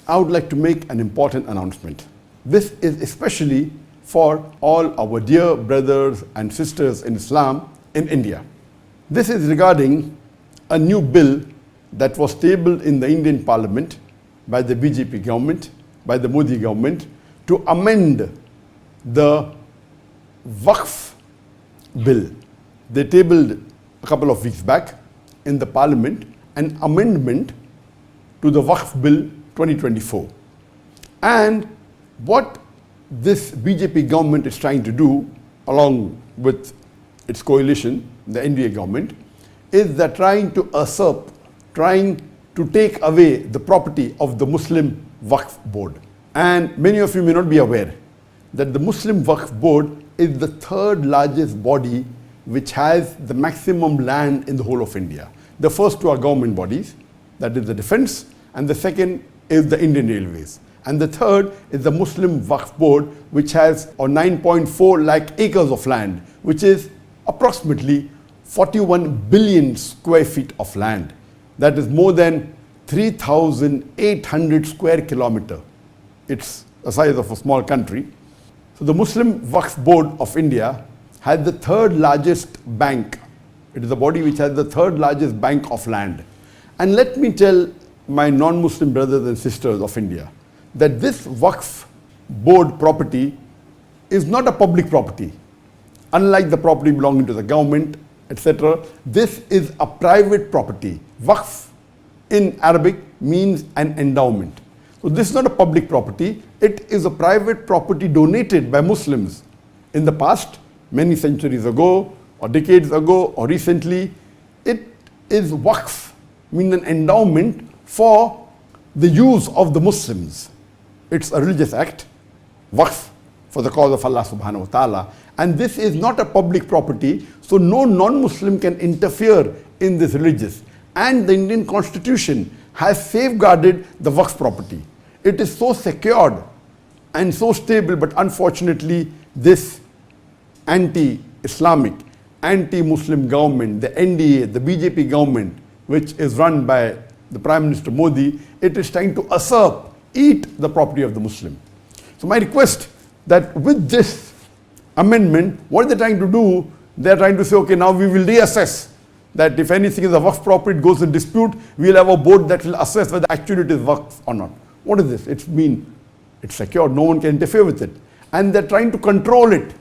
I would like to make an important announcement. This is especially for all our dear brothers and sisters in Islam in India. This is regarding a new bill that was tabled in the Indian Parliament by the BJP government, by the Modi government, to amend the Waqf Bill. They tabled a couple of weeks back in the Parliament an amendment to the Waqf Bill 2024. And what this BJP government is trying to do, along with its coalition, the NDA government, is they're trying to usurp, trying to take away the property of the Muslim Waqf Board. And many of you may not be aware that the Muslim Waqf Board is the third largest body which has the maximum land in the whole of India. The first two are government bodies, that is the defense, and the second is the Indian Railways. And the third is the Muslim Waqf Board, which has 9.4 lakh acres of land, which is approximately 41 billion square feet of land. That is more than 3,800 square kilometers. It's the size of a small country. So the Muslim Waqf Board of India has the third largest bank. It is the body which has the third largest bank of land. And let me tell my non-Muslim brothers and sisters of India that this Waqf Board property is not a public property. Unlike the property belonging to the government, etc., this is a private property. Waqf in Arabic means an endowment. So this is not a public property, it is a private property donated by Muslims in the past, many centuries ago, or decades ago, or recently. It is waqf, meaning an endowment for the use of the Muslims. It's a religious act, waqf, for the cause of Allah subhanahu wa ta'ala. And this is not a public property, so no non-Muslim can interfere in this religious. And the Indian Constitution has safeguarded the waqf property. It is so secured and so stable, but unfortunately this anti-Islamic, anti-Muslim government, the NDA, the BJP government, which is run by the Prime Minister Modi, it is trying to usurp, eat the property of the Muslim. So my request that with this amendment, what they're trying to do, they're trying to say, okay, now we will reassess that if anything is a waqf property, it goes in dispute, we'll have a board that will assess whether actually it is waqf or not. What is this? It's secure, no one can interfere with it. And they're trying to control it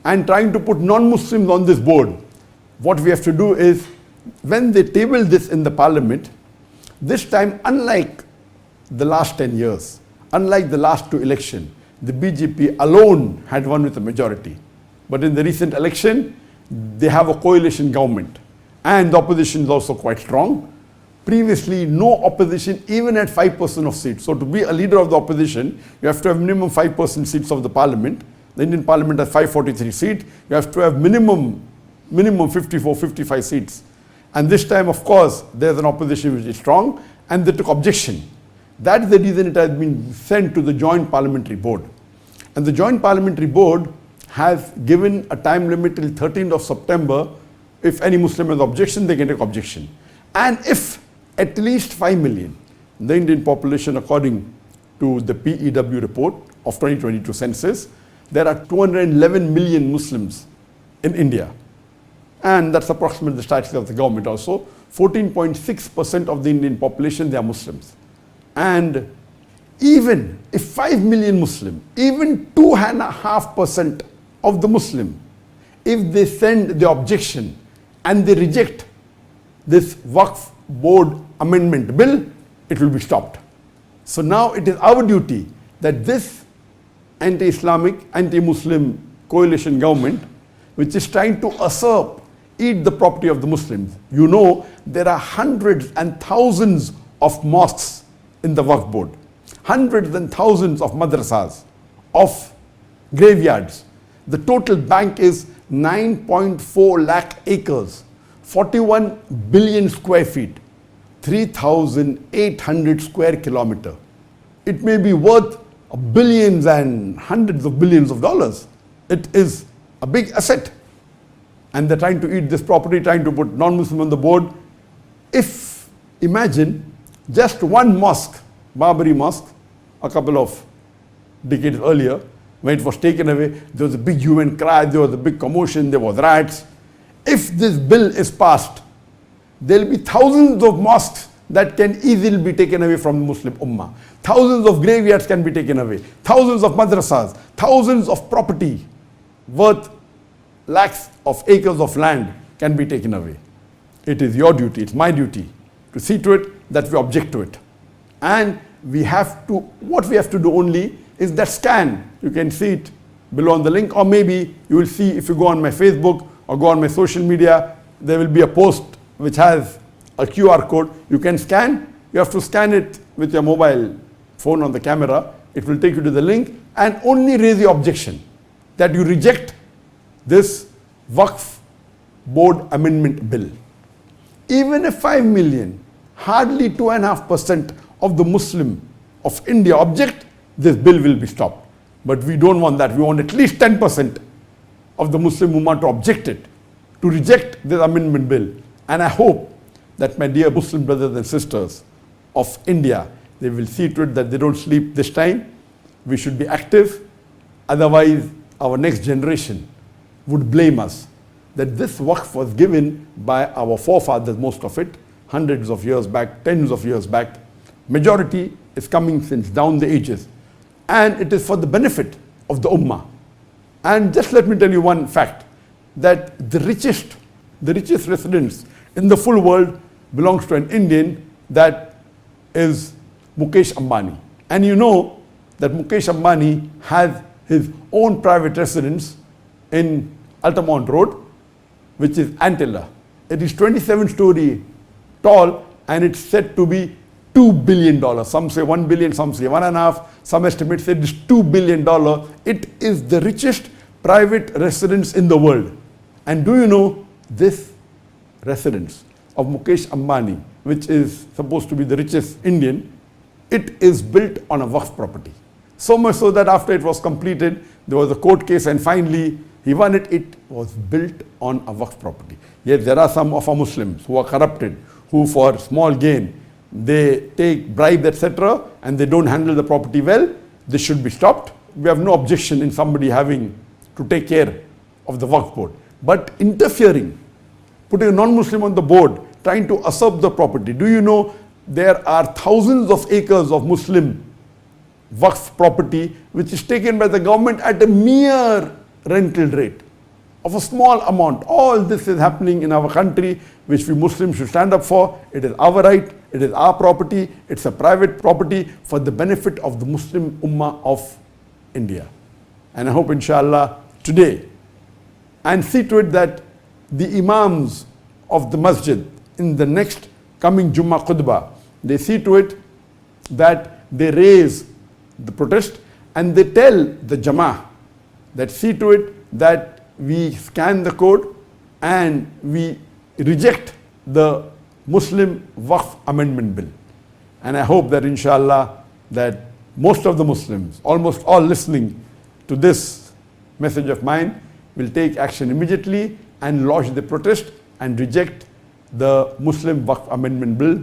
and trying to put non-Muslims on this board. What we have to do is, when they table this in the Parliament, this time, unlike the last 10 years, unlike the last two elections, the BJP alone had won with a majority. But in the recent election, they have a coalition government. And the opposition is also quite strong. Previously, no opposition even had 5% of seats. So to be a leader of the opposition, you have to have minimum 5% seats of the Parliament. The Indian Parliament has 543 seats. You have to have minimum 54, 55 seats. And this time, of course, there's an opposition which is strong, and they took objection. That's the reason it has been sent to the Joint Parliamentary Board. And the Joint Parliamentary Board has given a time limit till 13th of September. If any Muslim has objection, they can take objection. And if at least 5 million, the Indian population, according to the PEW report of 2022 census, there are 211 million Muslims in India. And that's approximately the statistics of the government also. 14.6% of the Indian population, they are Muslims. And even if 5 million Muslim, even 2.5% of the Muslim, if they send the objection and they reject this Waqf Board Amendment Bill, it will be stopped. So now it is our duty that this anti-Islamic, anti-Muslim coalition government, which is trying to usurp, eat the property of the Muslims. You know, there are hundreds and thousands of mosques in the Waqf Board, hundreds and thousands of madrasas, of graveyards. The total bank is 9.4 lakh acres, 41 billion square feet, 3,800 square kilometers. It may be worth billions and hundreds of billions of dollars. It is a big asset. And they're trying to eat this property, trying to put non-Muslim on the board. If, imagine, just one mosque, Babri Mosque, a couple of decades earlier. When it was taken away, there was a big hue and cry, there was a big commotion, there was riots. If this bill is passed, there will be thousands of mosques that can easily be taken away from the Muslim Ummah. Thousands of graveyards can be taken away. Thousands of madrasas, thousands of property worth lakhs of acres of land can be taken away. It is your duty, it's my duty to see to it that we object to it. And we have to, what we have to do only is that scan. You can see it below on the link, or maybe you will see if you go on my Facebook or go on my social media, there will be a post which has a QR code. You can scan. You have to scan it with your mobile phone on the camera. It will take you to the link and only raise the objection that you reject this Waqf Board Amendment Bill. Even if 5 million, hardly 2.5% of the Muslim of India object, this bill will be stopped. But we don't want that. We want at least 10% of the Muslim Ummah to object it, to reject this amendment bill. And I hope that my dear Muslim brothers and sisters of India, they will see to it that they don't sleep this time. We should be active. Otherwise, our next generation would blame us that this waqf was given by our forefathers, most of it, hundreds of years back, tens of years back. Majority is coming since down the ages. And it is for the benefit of the Ummah. And just let me tell you one fact, that the richest residents in the full world belongs to an Indian, that is Mukesh Ambani. And you know that Mukesh Ambani has his own private residence in Altamont Road, which is Antilla. It is 27-story tall and it's said to be $2 billion. Some say 1 billion, some say 1.5, some estimates say it is $2 billion. It is the richest private residence in the world. And do you know this residence of Mukesh Ambani, which is supposed to be the richest Indian, it is built on a Waqf property. So much so that after it was completed, there was a court case and finally he won it. It was built on a Waqf property. Yet there are some of our Muslims who are corrupted, who for small gain, they take bribes, etc., and they don't handle the property well. This should be stopped. We have no objection in somebody having to take care of the Waqf board. But interfering, putting a non-Muslim on the board, trying to usurp the property. Do you know there are thousands of acres of Muslim Waqf property which is taken by the government at a mere rental rate of a small amount. All this is happening in our country, which we Muslims should stand up for. It is our right, it is our property, it's a private property for the benefit of the Muslim Ummah of India. And I hope inshallah today, and see to it that the Imams of the Masjid in the next coming Jummah Khutbah, they see to it that they raise the protest and they tell the Jama'ah that see to it that we scan the code and we reject the Muslim Waqf Amendment Bill. And I hope that inshallah that most of the Muslims, almost all listening to this message of mine, will take action immediately and lodge the protest and reject the Muslim Waqf Amendment Bill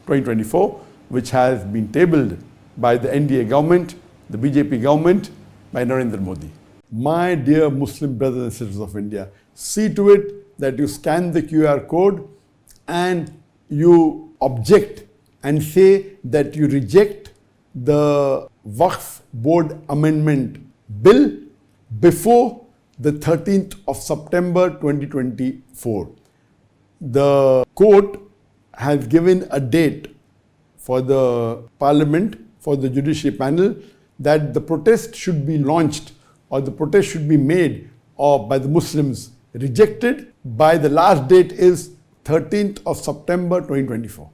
2024, which has been tabled by the NDA government, the BJP government, by Narendra Modi. My dear Muslim brothers and sisters of India, see to it that you scan the QR code and you object and say that you reject the Waqf Board Amendment Bill before the 13th of September 2024. The court has given a date for the Parliament, for the Judiciary Panel, that the protest should be launched or the protest should be made or by the Muslims rejected by the last date is 13th of September 2024.